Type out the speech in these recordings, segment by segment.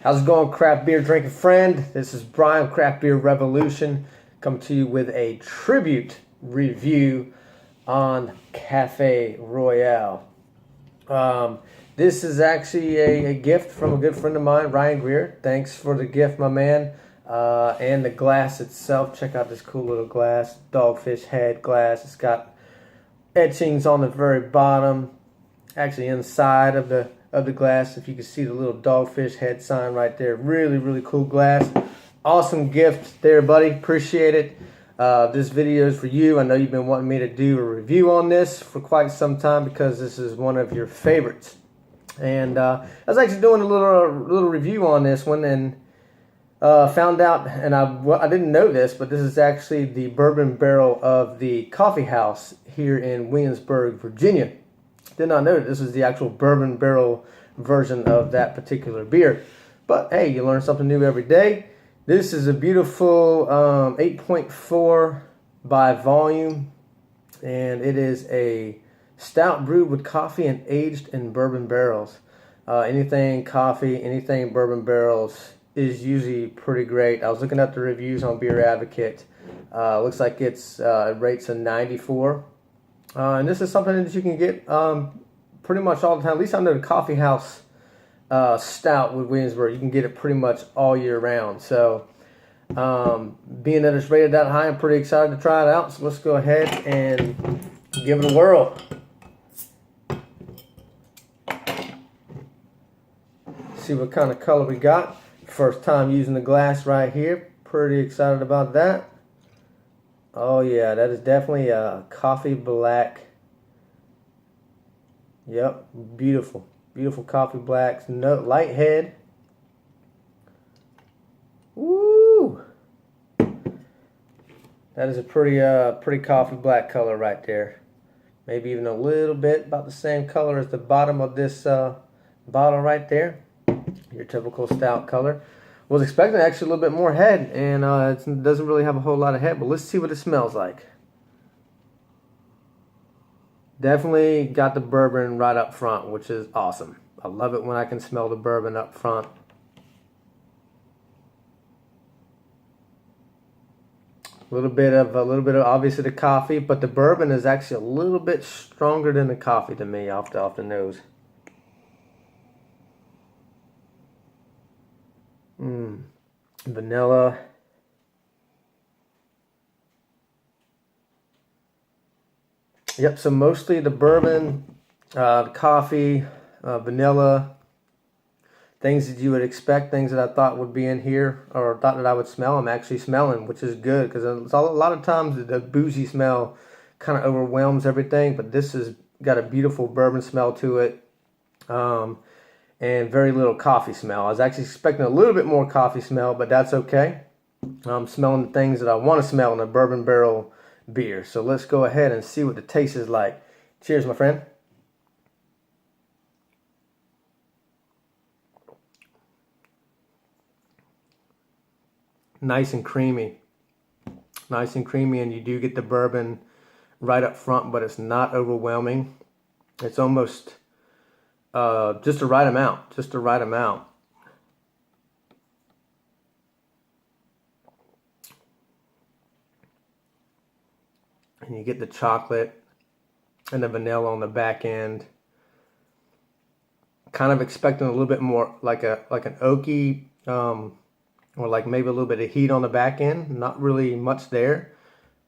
How's it going, craft beer drinking friend? This is Brian, Craft Beer Revolution, coming to you with a tribute review on Cafe Royale. This is actually a gift from a good friend of mine, Ryan Greer. Thanks for the gift, my man. And the glass itself. Check out this cool little glass, dogfish head glass. It's got etchings on the very bottom, actually inside of the glass. If you can see the little dogfish head sign right there. Really cool glass. Awesome gift there, buddy. Appreciate it. This video is for you. I know you've been wanting me to do a review on this for quite some time because this is one of your favorites. And I was actually doing a little review on this one and found out, and I didn't know this, but this is actually the bourbon barrel of the coffee house here in Williamsburg, Virginia. Did not know that this is the actual bourbon barrel version of that particular beer. But hey, you learn something new every day. This is a beautiful 8.4 by volume, and it is a stout brewed with coffee and aged in bourbon barrels. Anything coffee, anything bourbon barrels is usually pretty great. I was looking at the reviews on Beer Advocate. Looks like it rates a 94. And this is something that you can get pretty much all the time. At least I know the coffee house stout with Williamsburg, you can get it pretty much all year round. So being that it's rated that high, I'm pretty excited to try it out. So let's go ahead and give it a whirl. See what kind of color we got. First time using the glass right here. Pretty excited about that. Oh yeah, that is definitely a coffee black. Yep, beautiful coffee blacks. No light head. Woo! That is a pretty coffee black color right there. Maybe even a little bit about the same color as the bottom of this bottle right there. Your typical stout color. Was expecting actually a little bit more head, and it doesn't really have a whole lot of head, but let's see what it smells like. Definitely got the bourbon right up front, which is awesome. I love it when I can smell the bourbon up front. A little bit of obviously the coffee, but the bourbon is actually a little bit stronger than the coffee to me off the nose. Vanilla. Yep, so mostly the bourbon, coffee, vanilla, things that you would expect, things that I thought would be in here or thought that I would smell, I'm actually smelling, which is good because a lot of times the boozy smell kind of overwhelms everything, but this has got a beautiful bourbon smell to it. And very little coffee smell. I was actually expecting a little bit more coffee smell, but that's okay. I'm smelling the things that I want to smell in a bourbon barrel beer. So let's go ahead and see what the taste is like. Cheers, my friend. Nice and creamy. Nice and creamy, and you do get the bourbon right up front, but it's not overwhelming. It's almost just the right amount. Just the right amount. And you get the chocolate and the vanilla on the back end. Kind of expecting a little bit more like an oaky, or like maybe a little bit of heat on the back end. Not really much there,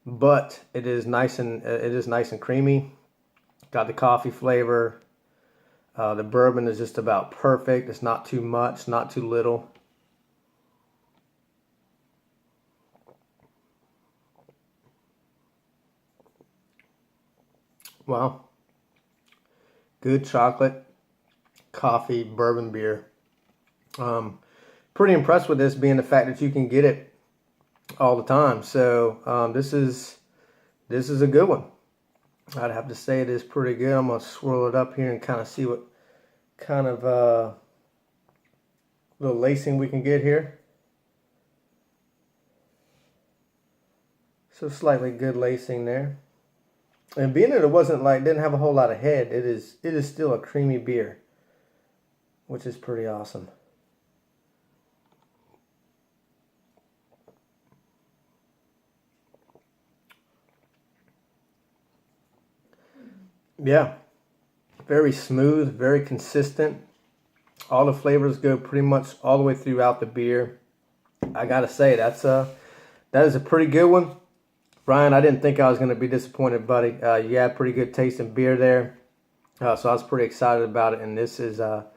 but it is nice and creamy. Got the coffee flavor. The bourbon is just about perfect. It's not too much, not too little. Wow. Good chocolate, coffee, bourbon beer. Pretty impressed with this, being the fact that you can get it all the time. So this is a good one. I'd have to say it is pretty good. I'm gonna swirl it up here and kind of see what kind of little lacing we can get here. So slightly good lacing there. And being that it didn't have a whole lot of head, it is still a creamy beer, which is pretty awesome. Yeah, very smooth, very consistent. All the flavors go pretty much all the way throughout the beer. I gotta say, that is a pretty good one. Ryan, I didn't think I was going to be disappointed, buddy. You had pretty good taste in beer there, so I was pretty excited about it. And this is up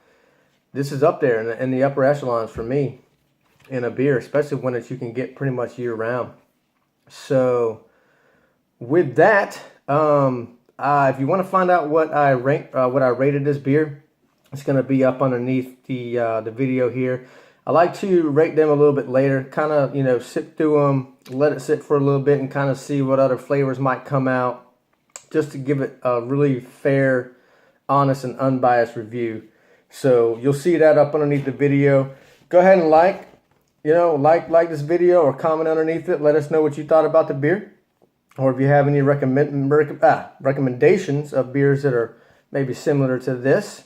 there in the upper echelons for me in a beer, especially one that you can get pretty much year round. So with that, if you want to find out what I rated this beer, it's going to be up underneath the video here. I like to rate them a little bit later, kind of, sit through them, let it sit for a little bit and kind of see what other flavors might come out, just to give it a really fair, honest, and unbiased review. So you'll see that up underneath the video. Go ahead and like this video or comment underneath it. Let us know what you thought about the beer. Or if you have any recommendations of beers that are maybe similar to this,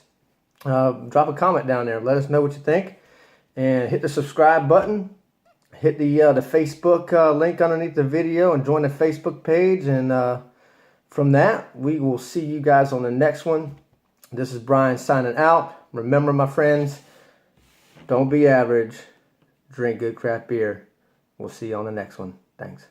drop a comment down there. Let us know what you think. And hit the subscribe button. Hit the Facebook link underneath the video and join the Facebook page. And from that, we will see you guys on the next one. This is Brian signing out. Remember, my friends, don't be average. Drink good craft beer. We'll see you on the next one. Thanks.